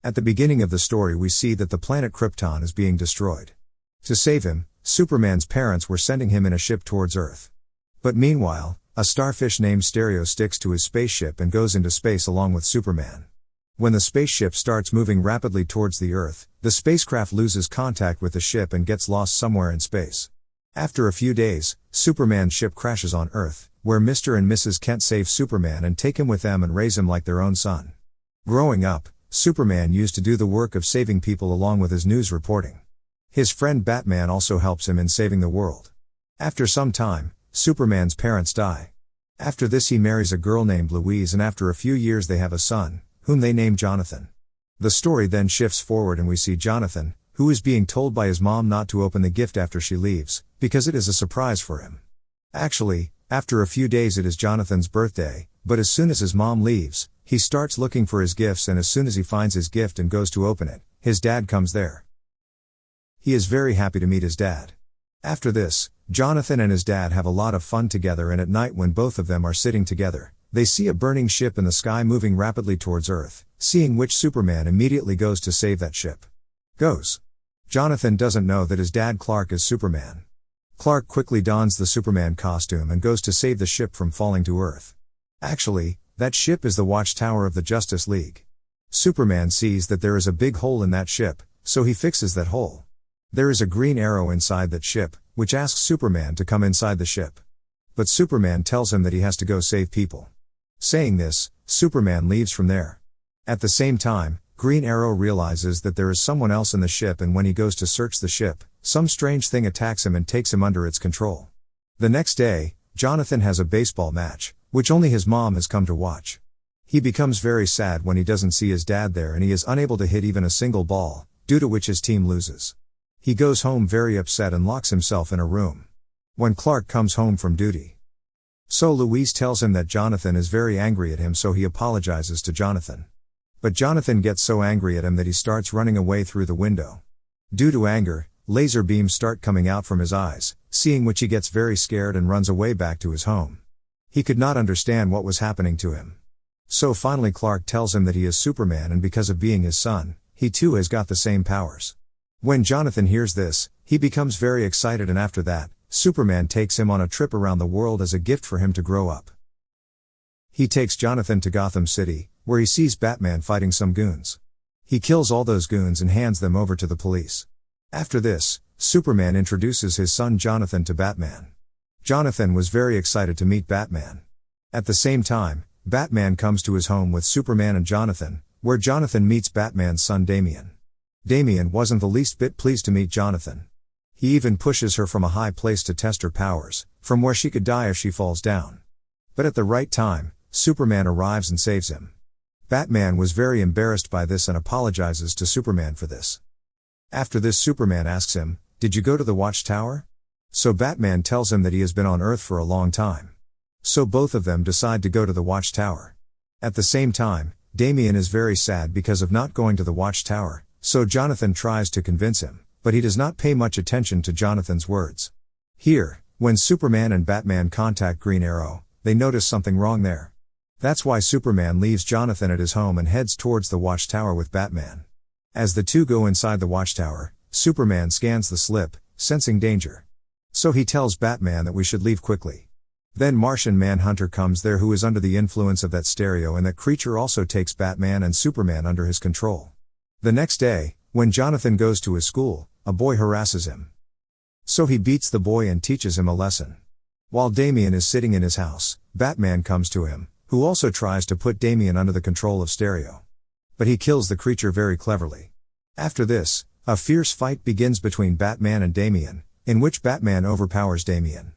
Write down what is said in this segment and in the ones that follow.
At the beginning of the story we see that the planet Krypton is being destroyed. To save him, Superman's parents were sending him in a ship towards Earth. But meanwhile, a starfish named Stereo sticks to his spaceship and goes into space along with Superman. When the spaceship starts moving rapidly towards the Earth, the spacecraft loses contact with the ship and gets lost somewhere in space. After a few days, Superman's ship crashes on Earth, where Mr. and Mrs. Kent save Superman and take him with them and raise him like their own son. Growing up, Superman used to do the work of saving people along with his news reporting. His friend Batman also helps him in saving the world. After some time, Superman's parents die. After this he marries a girl named Louise, and after a few years they have a son, whom they name Jonathan. The story then shifts forward and we see Jonathan, who is being told by his mom not to open the gift after she leaves, because it is a surprise for him. Actually, after a few days it is Jonathan's birthday, but as soon as his mom leaves, he starts looking for his gifts, and as soon as he finds his gift and goes to open it, his dad comes there. He is very happy to meet his dad. After this, Jonathan and his dad have a lot of fun together, and at night when both of them are sitting together, they see a burning ship in the sky moving rapidly towards Earth, seeing which Superman immediately goes to save that ship. Jonathan doesn't know that his dad Clark is Superman. Clark quickly dons the Superman costume and goes to save the ship from falling to Earth. Actually, that ship is the Watchtower of the Justice League. Superman sees that there is a big hole in that ship, so he fixes that hole. There is a green arrow inside that ship, which asks Superman to come inside the ship. But Superman tells him that he has to go save people. Saying this, Superman leaves from there. At the same time, Green Arrow realizes that there is someone else in the ship, and when he goes to search the ship, some strange thing attacks him and takes him under its control. The next day, Jonathan has a baseball match, which only his mom has come to watch. He becomes very sad when he doesn't see his dad there, and he is unable to hit even a single ball, due to which his team loses. He goes home very upset and locks himself in a room. When Clark comes home from duty, Louise tells him that Jonathan is very angry at him, so he apologizes to Jonathan. But Jonathan gets so angry at him that he starts running away through the window. Due to anger, laser beams start coming out from his eyes, seeing which he gets very scared and runs away back to his home. He could not understand what was happening to him. So finally Clark tells him that he is Superman, and because of being his son, he too has got the same powers. When Jonathan hears this, he becomes very excited, and after that, Superman takes him on a trip around the world as a gift for him to grow up. He takes Jonathan to Gotham City, where he sees Batman fighting some goons. He kills all those goons and hands them over to the police. After this, Superman introduces his son Jonathan to Batman. Jonathan was very excited to meet Batman. At the same time, Batman comes to his home with Superman and Jonathan, where Jonathan meets Batman's son Damian. Damian wasn't the least bit pleased to meet Jonathan. He even pushes her from a high place to test her powers, from where she could die if she falls down. But at the right time, Superman arrives and saves him. Batman was very embarrassed by this and apologizes to Superman for this. After this, Superman asks him, "Did you go to the Watchtower?" So Batman tells him that he has been on Earth for a long time. So both of them decide to go to the Watchtower. At the same time, Damian is very sad because of not going to the Watchtower, so Jonathan tries to convince him, but he does not pay much attention to Jonathan's words. Here, when Superman and Batman contact Green Arrow, they notice something wrong there. That's why Superman leaves Jonathan at his home and heads towards the Watchtower with Batman. As the two go inside the Watchtower, Superman scans the slip, sensing danger. So he tells Batman that we should leave quickly. Then Martian Manhunter comes there, who is under the influence of that stereo, and that creature also takes Batman and Superman under his control. The next day, when Jonathan goes to his school, a boy harasses him. So he beats the boy and teaches him a lesson. While Damian is sitting in his house, Batman comes to him, who also tries to put Damian under the control of stereo. But he kills the creature very cleverly. After this, a fierce fight begins between Batman and Damian, in which Batman overpowers Damian.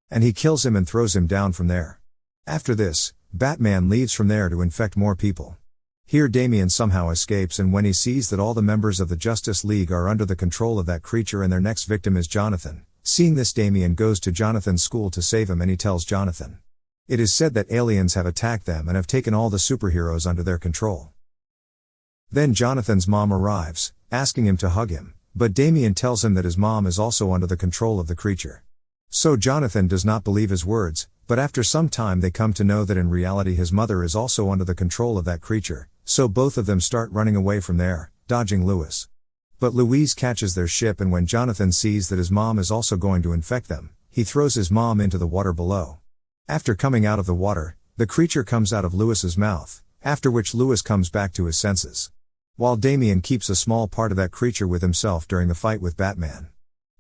And he kills him and throws him down from there. After this, Batman leaves from there to infect more people. Here Damian somehow escapes, and when he sees that all the members of the Justice League are under the control of that creature and their next victim is Jonathan, seeing this, Damian goes to Jonathan's school to save him, and he tells Jonathan. It is said that aliens have attacked them and have taken all the superheroes under their control. Then Jonathan's mom arrives, asking him to hug him, but Damian tells him that his mom is also under the control of the creature. So Jonathan does not believe his words, but after some time they come to know that in reality his mother is also under the control of that creature, so both of them start running away from there, dodging Louis. But Louise catches their ship, and when Jonathan sees that his mom is also going to infect them, he throws his mom into the water below. After coming out of the water, the creature comes out of Louis's mouth, after which Louis comes back to his senses. While Damian keeps a small part of that creature with himself during the fight with Batman.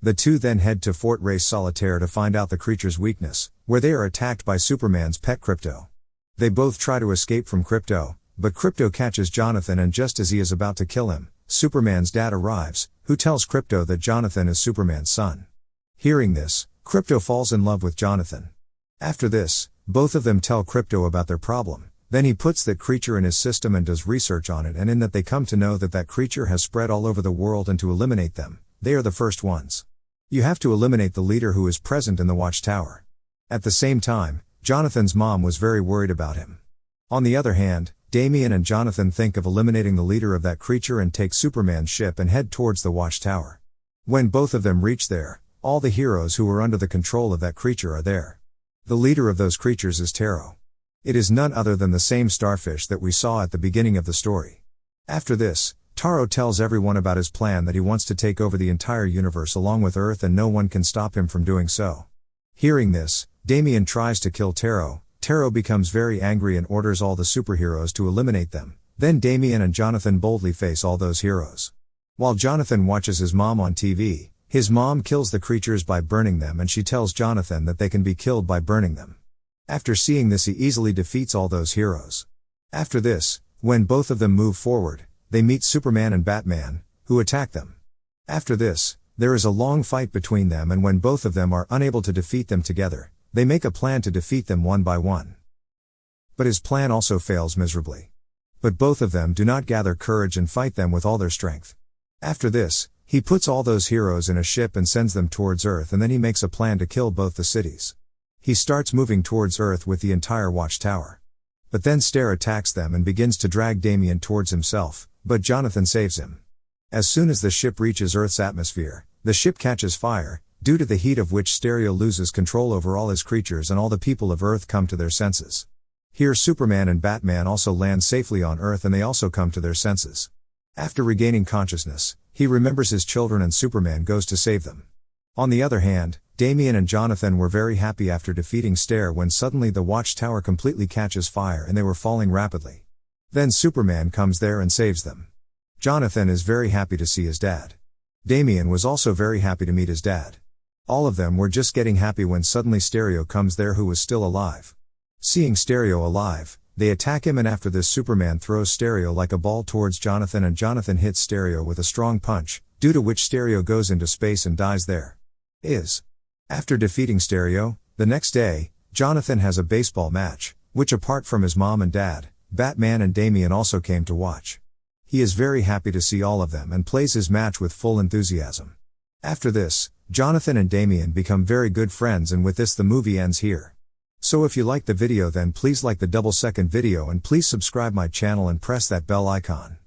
The two then head to Fort Reyes Solitaire to find out the creature's weakness, where they are attacked by Superman's pet Krypto. They both try to escape from Krypto, but Krypto catches Jonathan, and just as he is about to kill him, Superman's dad arrives, who tells Krypto that Jonathan is Superman's son. Hearing this, Krypto falls in love with Jonathan. After this, both of them tell Krypto about their problem. Then he puts that creature in his system and does research on it, and in that they come to know that that creature has spread all over the world, and to eliminate them, they are the first ones. You have to eliminate the leader who is present in the Watchtower. At the same time, Jonathan's mom was very worried about him. On the other hand, Damian and Jonathan think of eliminating the leader of that creature and take Superman's ship and head towards the Watchtower. When both of them reach there, all the heroes who are under the control of that creature are there. The leader of those creatures is Taro. It is none other than the same starfish that we saw at the beginning of the story. After this, Taro tells everyone about his plan, that he wants to take over the entire universe along with Earth, and no one can stop him from doing so. Hearing this, Damian tries to kill Taro. Taro becomes very angry and orders all the superheroes to eliminate them. Then Damian and Jonathan boldly face all those heroes. While Jonathan watches his mom on TV, his mom kills the creatures by burning them, and she tells Jonathan that they can be killed by burning them. After seeing this, he easily defeats all those heroes. After this, when both of them move forward, they meet Superman and Batman, who attack them. After this, there is a long fight between them, and when both of them are unable to defeat them together, they make a plan to defeat them one by one. But his plan also fails miserably. But both of them do not gather courage and fight them with all their strength. After this, he puts all those heroes in a ship and sends them towards Earth, and then he makes a plan to kill both the cities. He starts moving towards Earth with the entire Watchtower. But then Stare attacks them and begins to drag Damian towards himself, but Jonathan saves him. As soon as the ship reaches Earth's atmosphere, the ship catches fire, due to the heat of which Stereo loses control over all his creatures, and all the people of Earth come to their senses. Here Superman and Batman also land safely on Earth, and they also come to their senses. After regaining consciousness, he remembers his children, and Superman goes to save them. On the other hand, Damian and Jonathan were very happy after defeating Stare, when suddenly the Watchtower completely catches fire and they were falling rapidly. Then Superman comes there and saves them. Jonathan is very happy to see his dad. Damian was also very happy to meet his dad. All of them were just getting happy when suddenly Stereo comes there, who was still alive. Seeing Stereo alive, they attack him, and after this Superman throws Stereo like a ball towards Jonathan, and Jonathan hits Stereo with a strong punch, due to which Stereo goes into space and dies there. After defeating Stereo, the next day, Jonathan has a baseball match, which apart from his mom and dad, Batman and Damian also came to watch. He is very happy to see all of them and plays his match with full enthusiasm. After this, Jonathan and Damian become very good friends, and with this the movie ends here. So if you liked the video, then please like the double-second video, and please subscribe my channel and press that bell icon.